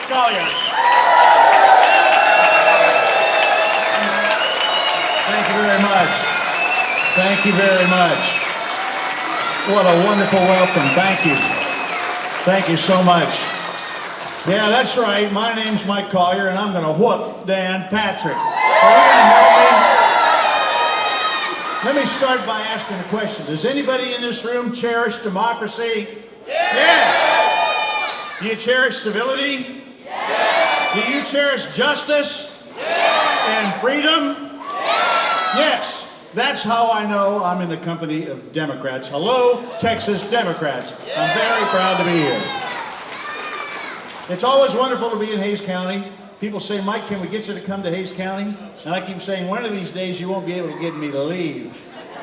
Collier. Thank you very much. Thank you very much. What a wonderful welcome. Thank you. Thank you so much. Yeah, that's right. My name's Mike Collier, and I'm going to whoop Dan Patrick. Are you going to help me? Let me start by asking a question. Does anybody in this room cherish democracy? Yeah. Do you cherish civility? Yeah. Do you cherish justice? Yeah. And freedom? Yeah. Yes. That's how I know I'm in the company of Democrats. Hello, Texas Democrats. I'm very proud to be here. It's always wonderful to be in Hays County. People say, Mike, can we get you to come to Hays County? And I keep saying, one of these days you won't be able to get me to leave.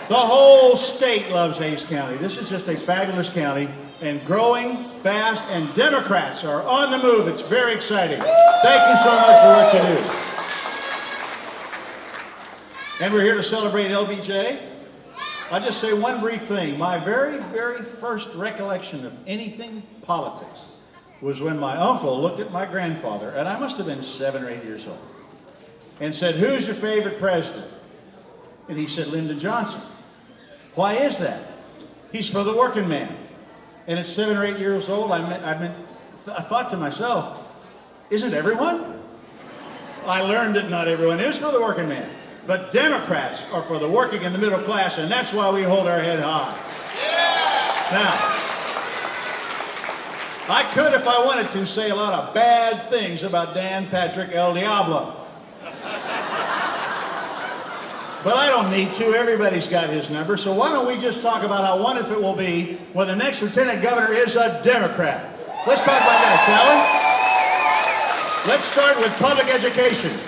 The whole state loves Hays County. This is just a fabulous county and growing fast, and Democrats are on the move. It's very exciting. Thank you so much for what you do. And we're here to celebrate LBJ. I'll just say one brief thing. My very, very first recollection of anything politics was when my uncle looked at my grandfather, and I must have been 7 or 8 years old, and said, "Who's your favorite president?" And he said, "Lyndon Johnson." Why is that? He's for the working man. And at 7 or 8 years old, I thought to myself, isn't everyone? I learned that not everyone is for the working man. But Democrats are for the working and the middle class, and that's why we hold our head high. Yeah. Now, I could, if I wanted to, say a lot of bad things about Dan Patrick El Diablo. But I don't need to. Everybody's got his number. So why don't we just talk about how wonderful it will be when the next lieutenant governor is a Democrat. Let's talk about that, shall we? Let's start with public education.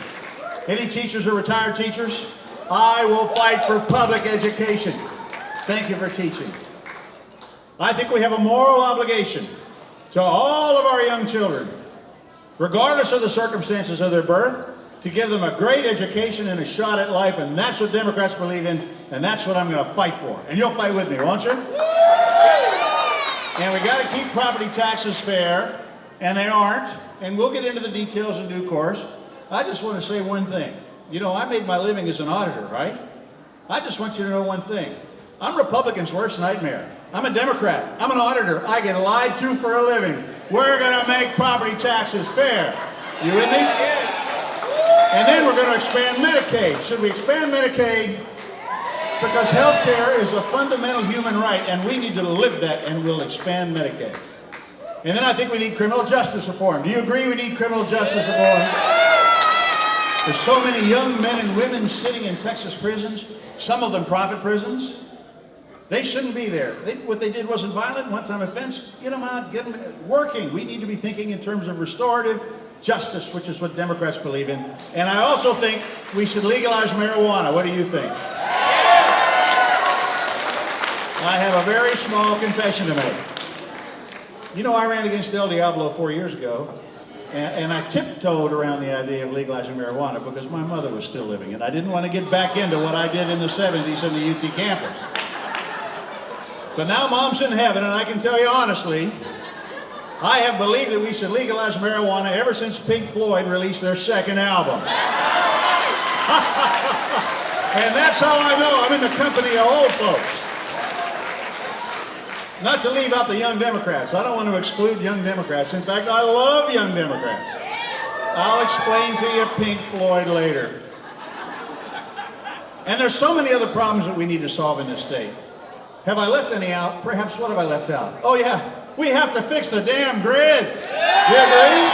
Any teachers or retired teachers? I will fight for public education. Thank you for teaching. I think we have a moral obligation to all of our young children, regardless of the circumstances of their birth, to give them a great education and a shot at life, and that's what Democrats believe in, and that's what I'm going to fight for. And you'll fight with me, won't you? And we got to keep property taxes fair, and they aren't, and we'll get into the details in due course. I just want to say one thing. You know, I made my living as an auditor, right? I just want you to know one thing. I'm Republicans' worst nightmare. I'm a Democrat. I'm an auditor. I get lied to for a living. We're going to make property taxes fair. You with me? And then we're going to expand Medicaid. Should we expand Medicaid? Because health care is a fundamental human right, and we need to live that, and we'll expand Medicaid. And then I think we need criminal justice reform. Do you agree we need criminal justice reform? There's so many young men and women sitting in Texas prisons, some of them private prisons. They shouldn't be there. What they did wasn't violent, one-time offense. Get them out, get them working. We need to be thinking in terms of restorative justice, which is what Democrats believe in. And I also think we should legalize marijuana. What do you think? I have a very small confession to make. You know, I ran against El Diablo 4 years ago, and I tiptoed around the idea of legalizing marijuana because my mother was still living, and I didn't want to get back into what I did in the 70s in the UT campus. But now Mom's in heaven, and I can tell you honestly, I have believed that we should legalize marijuana ever since Pink Floyd released their second album. And that's how I know I'm in the company of old folks. Not to leave out the young Democrats. I don't want to exclude young Democrats. In fact, I love young Democrats. I'll explain to you Pink Floyd later. And there's so many other problems that we need to solve in this state. Have I left any out? Perhaps what have I left out? Oh yeah, we have to fix the damn grid. You agree?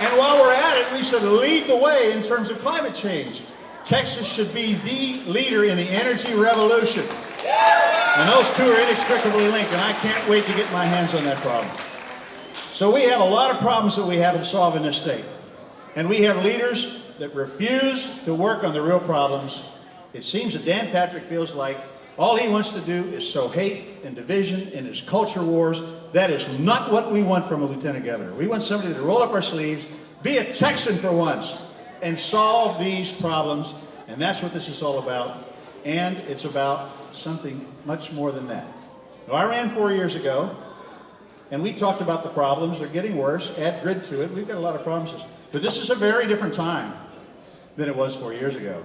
And while we're at it, we should lead the way in terms of climate change. Texas should be the leader in the energy revolution. And those two are inextricably linked, and I can't wait to get my hands on that problem. So we have a lot of problems that we haven't solved in this state. And we have leaders that refuse to work on the real problems. It seems that Dan Patrick feels like all he wants to do is sow hate and division in his culture wars. That is not what we want from a lieutenant governor. We want somebody to roll up our sleeves, be a Texan for once, and solve these problems. And that's what this is all about. And it's about something much more than that. Now, I ran 4 years ago, And we talked about the problems. They're getting worse. Add grid to it. We've got a lot of promises. But this is a very different time than it was 4 years ago.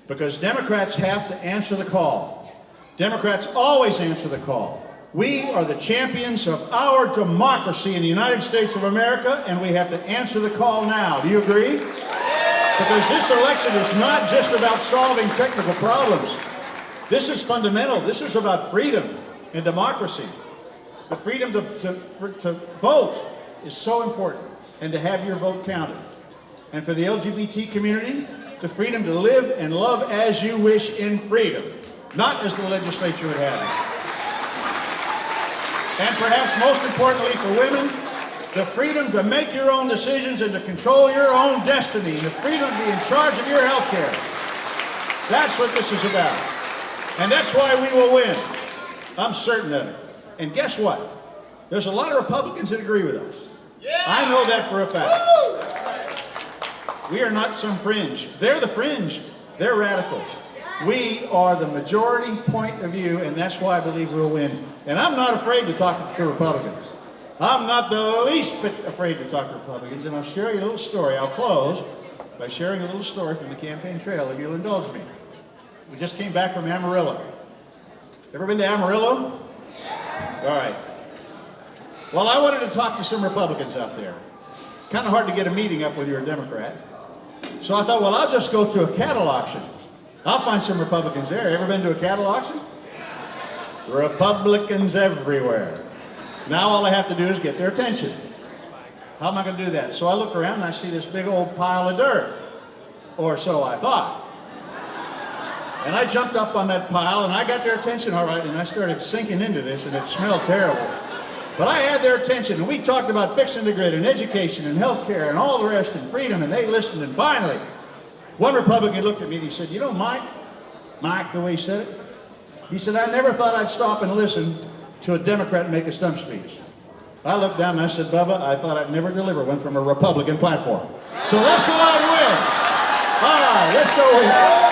Because Democrats have to answer the call. Democrats always answer the call. We are the champions of our democracy in the United States of America, and we have to answer the call now. Do you agree? Because this election is not just about solving technical problems. This is fundamental. This is about freedom and democracy. The freedom to vote is so important, and to have your vote counted. And for the LGBT community, the freedom to live and love as you wish in freedom, not as the legislature would have it. And perhaps most importantly for women, the freedom to make your own decisions and to control your own destiny, the freedom to be in charge of your health care. That's what this is about. And that's why we will win. I'm certain of it. And guess what? There's a lot of Republicans that agree with us. Yeah. I know that for a fact. Woo! We are not some fringe. They're the fringe. They're radicals. We are the majority point of view, and that's why I believe we'll win. And I'm not afraid to talk to Republicans. I'm not the least bit afraid to talk to Republicans, and I'll share you a little story. I'll close by sharing a little story from the campaign trail, if you'll indulge me. We just came back from Amarillo. Ever been to Amarillo? All right. Well, I wanted to talk to some Republicans out there. Kind of hard to get a meeting up when you're a Democrat. So I thought, well, I'll just go to a cattle auction. I'll find some Republicans there. Ever been to a cattle auction? Republicans everywhere. Now all I have to do is get their attention. How am I going to do that? So I look around and I see this big old pile of dirt. Or so I thought. And I jumped up on that pile and I got their attention all right, and I started sinking into this, and it smelled terrible. But I had their attention, and we talked about fixing the grid and education and health care and all the rest and freedom, and they listened. And finally, one Republican looked at me and he said, you know, Mike, the way he said it, he said, I never thought I'd stop and listen to a Democrat make a stump speech. I looked down and I said, Bubba, I thought I'd never deliver one from a Republican platform. So let's go out and win. All right, let's go win.